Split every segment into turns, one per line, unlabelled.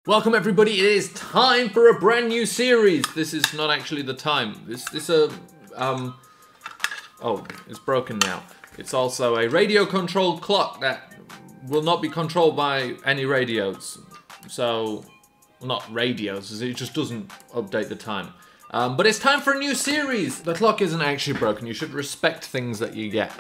Welcome everybody, it is time for a brand new series. This is not actually the time. Oh, it's broken now. It's also a radio controlled clock that will not be controlled by any radios. So, not radios, it just doesn't update the time. But it's time for a new series. The clock isn't actually broken. You should respect things that you get.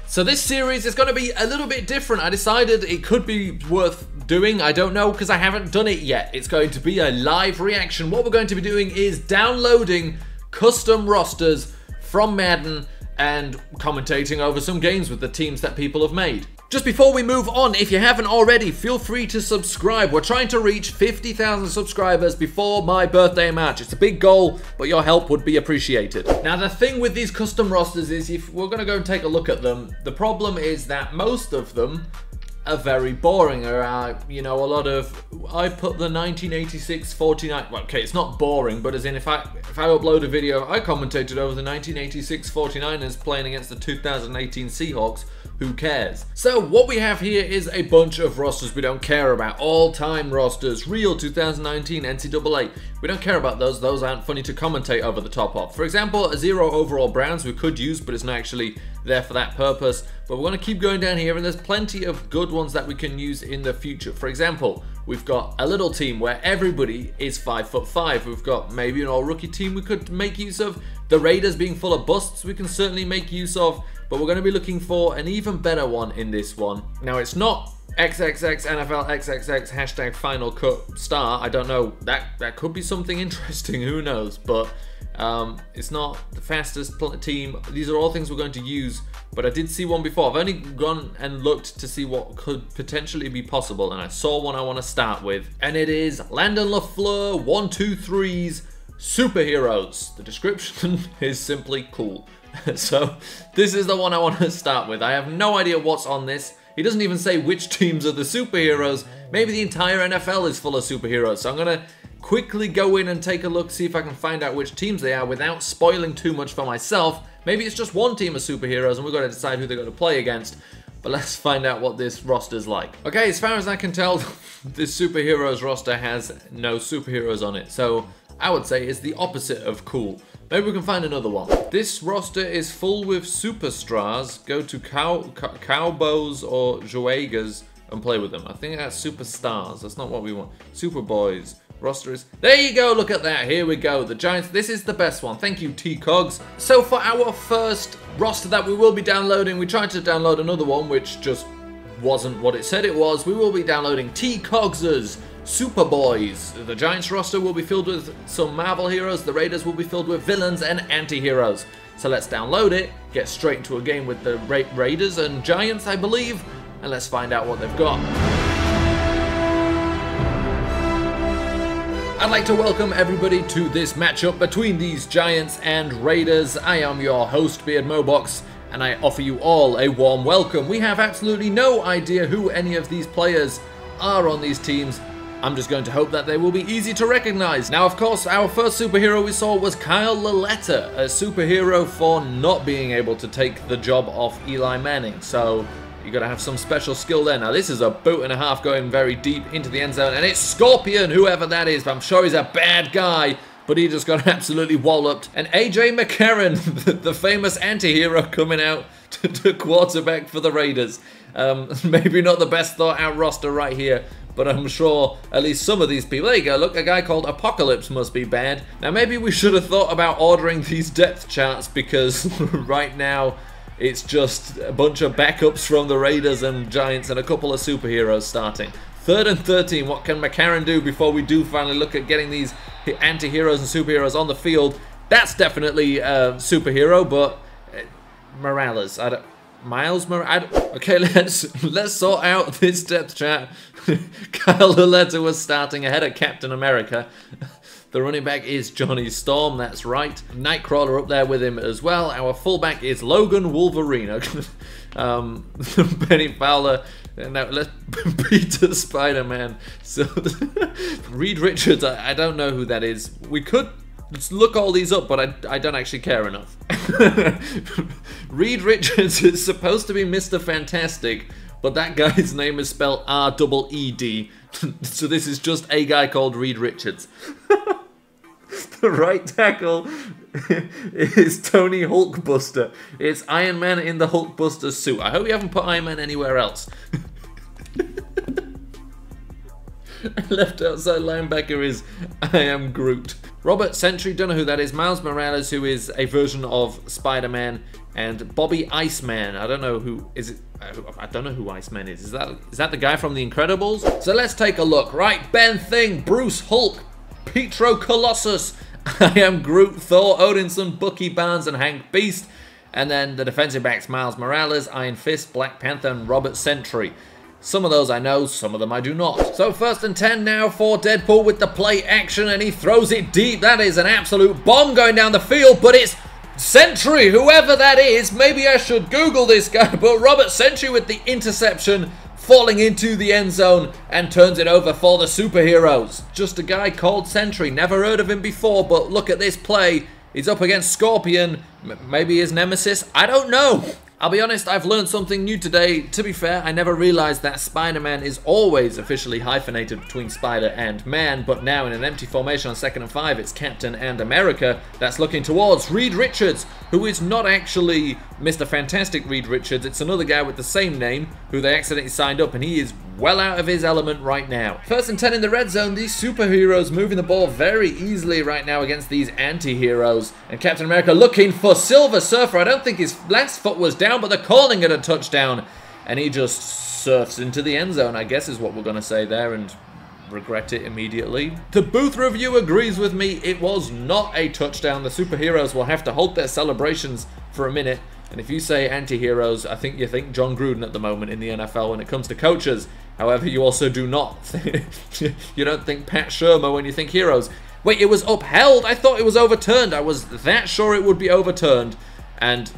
So this series is going to be a little bit different. I decided it could be worth doing. I don't know because I haven't done it yet. It's going to be a live reaction. What we're going to be doing is downloading custom rosters from Madden and commentating over some games with the teams that people have made. Just before we move on, if you haven't already, feel free to subscribe. We're trying to reach 50,000 subscribers before my birthday match. It's a big goal, but your help would be appreciated. Now, the thing with these custom rosters is, if we're going to go and take a look at them, the problem is that most of them are very boring. You know, a lot of, I put the 1986 49, well, okay, it's not boring, but as in if I upload a video, I commentated over the 1986 49ers playing against the 2018 Seahawks. Who cares? So what we have here is a bunch of rosters we don't care about. All-time rosters, real 2019 NCAA. We don't care about those. Those aren't funny to commentate over the top of. For example, a 0 overall Browns we could use, but it's not actually there for that purpose. But we're going to keep going down here, and there's plenty of good ones that we can use in the future. For example, we've got a little team where everybody is 5'5". We've got maybe an all-rookie team we could make use of. The Raiders being full of busts we can certainly make use of. But we're going to be looking for an even better one in this one. Now, it's not XXX NFL XXX hashtag Final Cut star. I don't know. That could be something interesting. Who knows? But it's not the fastest team. These are all things we're going to use. But I did see one before. I've only gone and looked to see what could potentially be possible. And I saw one I want to start with. And it is Landon LaFleur 1-2-3's Superheroes. The description is simply cool. So this is the one I want to start with. I have no idea what's on this. He doesn't even say which teams are the superheroes. Maybe the entire NFL is full of superheroes. So I'm going to quickly go in and take a look, see if I can find out which teams they are without spoiling too much for myself. Maybe it's just one team of superheroes and we're going to decide who they're going to play against. But let's find out what this roster's like. Okay, as far as I can tell, this superheroes roster has no superheroes on it. So I would say it's the opposite of cool. Maybe we can find another one. This roster is full with superstars. Go to Cowboys or Joegas and play with them. I think that's superstars. That's not what we want. Superboys. Roster is... There you go. Look at that. Here we go. The Giants. This is the best one. Thank you, T-Cogs. So for our first roster that we will be downloading, we tried to download another one, which just wasn't what it said it was. We will be downloading T-Cogs's Superboys. The Giants roster will be filled with some Marvel heroes. The Raiders will be filled with villains and anti-heroes. So let's download it, get straight into a game with the Raiders and Giants, I believe, and let's find out what they've got. I'd like to welcome everybody to this matchup between these Giants and Raiders. I am your host, Beardmohbox, and I offer you all a warm welcome. We have absolutely no idea who any of these players are on these teams. I'm just going to hope that they will be easy to recognize. Now, of course, our first superhero we saw was Kyle Lauletta, a superhero for not being able to take the job off Eli Manning. So you got to have some special skill there. Now, this is a boot and a half going very deep into the end zone, and it's Scorpion, whoever that is. I'm sure he's a bad guy, but he just got absolutely walloped. And AJ McCarron, the famous anti-hero, coming out to quarterback for the Raiders. Maybe not the best thought out roster right here, but I'm sure at least some of these people... There you go, look, a guy called Apocalypse must be bad. Now, maybe we should have thought about ordering these depth charts, because right now it's just a bunch of backups from the Raiders and Giants and a couple of superheroes starting. 3rd and 13, what can McCarron do before we do finally look at getting these anti-heroes and superheroes on the field? That's definitely a superhero, but Morales, I don't... Miles Morales. Okay, let's sort out this depth chart. Kyle Lauletta was starting ahead of Captain America. The running back is Johnny Storm, that's right. Nightcrawler up there with him as well. Our fullback is Logan Wolverine. Benny Fowler. Now let's Peter Spider-Man. So Reed Richards, I don't know who that is. We could look all these up, but I don't actually care enough. Reed Richards is supposed to be Mr. Fantastic, but that guy's name is spelled R-E-E-D. So this is just a guy called Reed Richards. The right tackle is Tony Hulkbuster. It's Iron Man in the Hulkbuster suit. I hope you haven't put Iron Man anywhere else. Left outside linebacker is I Am Groot. Robert Sentry, don't know who that is. Miles Morales, who is a version of Spider-Man, and Bobby Iceman. I don't know who is it. I don't know who Iceman is. Is that the guy from The Incredibles? So let's take a look. Right, Ben Thing, Bruce Hulk, Petro Colossus, I Am Groot, Thor Odinson, Bucky Barnes, and Hank Beast. And then the defensive backs, Miles Morales, Iron Fist, Black Panther, and Robert Sentry. Some of those I know, some of them I do not. So 1st and 10 now for Deadpool with the play action, and he throws it deep. That is an absolute bomb going down the field, but it's Sentry, whoever that is. Maybe I should Google this guy, but Robert Sentry with the interception, falling into the end zone and turns it over for the superheroes. Just a guy called Sentry. Never heard of him before, but look at this play. He's up against Scorpion, maybe his nemesis. I don't know. I'll be honest, I've learned something new today. To be fair, I never realized that Spider-Man is always officially hyphenated between Spider and Man, but now in an empty formation on 2nd and 5, it's Captain and America that's looking towards Reed Richards, who is not actually Mr. Fantastic Reed Richards. It's another guy with the same name who they accidentally signed up, and he is well out of his element right now. 1st and 10 in the red zone. These superheroes moving the ball very easily right now against these anti-heroes. And Captain America looking for Silver Surfer. I don't think his last foot was down, but they're calling it a touchdown. And he just surfs into the end zone, I guess is what we're going to say there, and regret it immediately. The booth review agrees with me. It was not a touchdown. The superheroes will have to hold their celebrations for a minute. And if you say anti-heroes, I think you think John Gruden at the moment in the NFL when it comes to coaches. However, you also do not. You don't think Pat Shermer when you think heroes. Wait, it was upheld? I thought it was overturned. I was that sure it would be overturned. And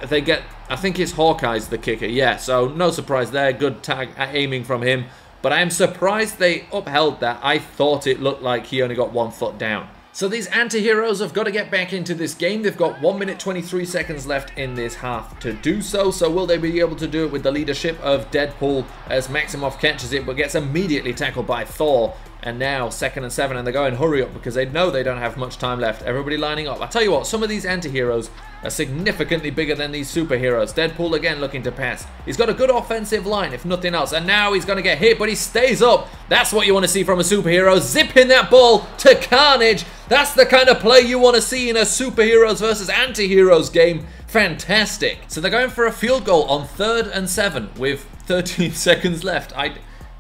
they get, I think it's Hawkeye's the kicker. Yeah, so no surprise there. Good tag aiming from him. But I am surprised they upheld that. I thought it looked like he only got 1 foot down. So these anti-heroes have got to get back into this game. They've got 1 minute 23 seconds left in this half to do so. So will they be able to do it with the leadership of Deadpool as Maximoff catches it but gets immediately tackled by Thor? And now 2nd and 7, and they're going hurry up because they know they don't have much time left. Everybody lining up. I tell you what, some of these anti-heroes are significantly bigger than these superheroes. Deadpool again looking to pass. He's got a good offensive line, if nothing else. And now he's going to get hit, but he stays up. That's what you want to see from a superhero. Zipping that ball to Carnage. That's the kind of play you want to see in a superheroes versus anti-heroes game. Fantastic. So they're going for a field goal on 3rd and 7 with 13 seconds left.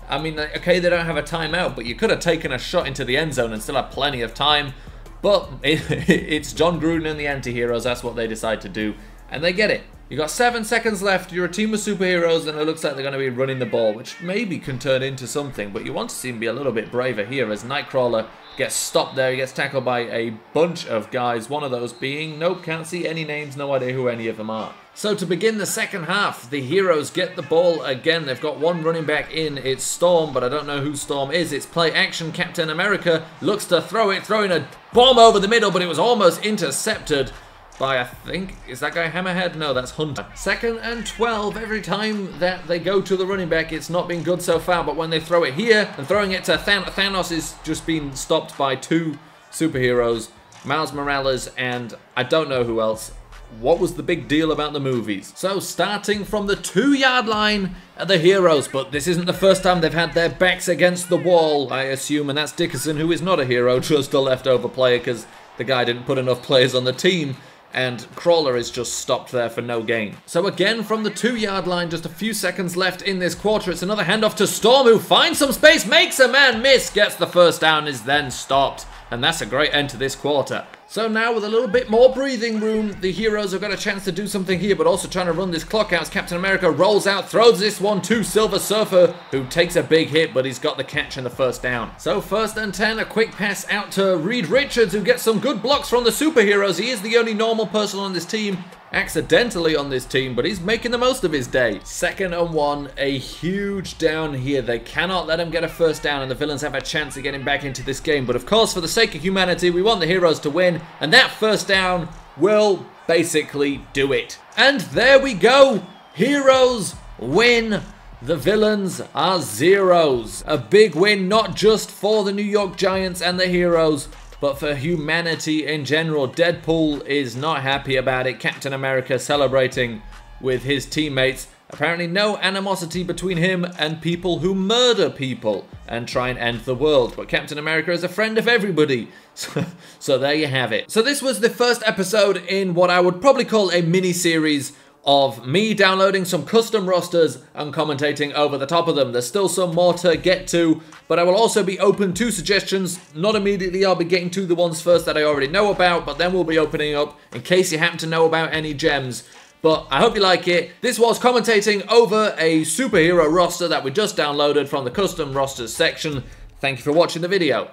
I mean, okay, they don't have a timeout, but you could have taken a shot into the end zone and still have plenty of time. But it's John Gruden and the anti-heroes. That's what they decide to do, and they get it. You got 7 seconds left. You're a team of superheroes, and it looks like they're going to be running the ball, which maybe can turn into something. But you want to see him be a little bit braver here as Nightcrawler gets stopped there. He gets tackled by a bunch of guys. One of those being, nope, can't see any names. No idea who any of them are. So to begin the second half, the heroes get the ball again. They've got one running back in. It's Storm, but I don't know who Storm is. It's play action. Captain America looks to throw it, throwing a bomb over the middle, but it was almost intercepted by, I think, is that guy Hammerhead? No, that's Hunter. 2nd and 12. Every time that they go to the running back, it's not been good so far, but when they throw it here and throwing it to Thanos is just been stopped by 2 superheroes, Miles Morales and I don't know who else. What was the big deal about the movies? So starting from the 2-yard line are the heroes, but this isn't the first time they've had their backs against the wall, I assume, and that's Dickerson, who is not a hero, just a leftover player because the guy didn't put enough players on the team, and Crawler is just stopped there for no gain. So again, from the 2-yard line, just a few seconds left in this quarter, it's another handoff to Storm, who finds some space, makes a man miss, gets the first down, is then stopped, and that's a great end to this quarter. So now with a little bit more breathing room, the heroes have got a chance to do something here, but also trying to run this clock out as Captain America rolls out, throws this one to Silver Surfer, who takes a big hit, but he's got the catch and the first down. So 1st and 10, a quick pass out to Reed Richards, who gets some good blocks from the superheroes. He is the only normal person on this team, accidentally on this team, but he's making the most of his day. 2nd and 1, a huge down here. They cannot let him get a first down, and the villains have a chance of getting back into this game. But of course, for the sake of humanity, we want the heroes to win, and that first down will basically do it. And there we go. Heroes win The villains are zeros. A big win not just for the New York Giants and the heroes, but for humanity in general. Deadpool is not happy about it. Captain America celebrating with his teammates. Apparently no animosity between him and people who murder people and try and end the world. But Captain America is a friend of everybody. So there you have it. So this was the first episode in what I would probably call a mini-series of me downloading some custom rosters and commentating over the top of them. There's still some more to get to, but I will also be open to suggestions. Not immediately, I'll be getting to the ones first that I already know about, but then we'll be opening up in case you happen to know about any gems. But I hope you like it. This was commentating over a superhero roster that we just downloaded from the custom rosters section. Thank you for watching the video.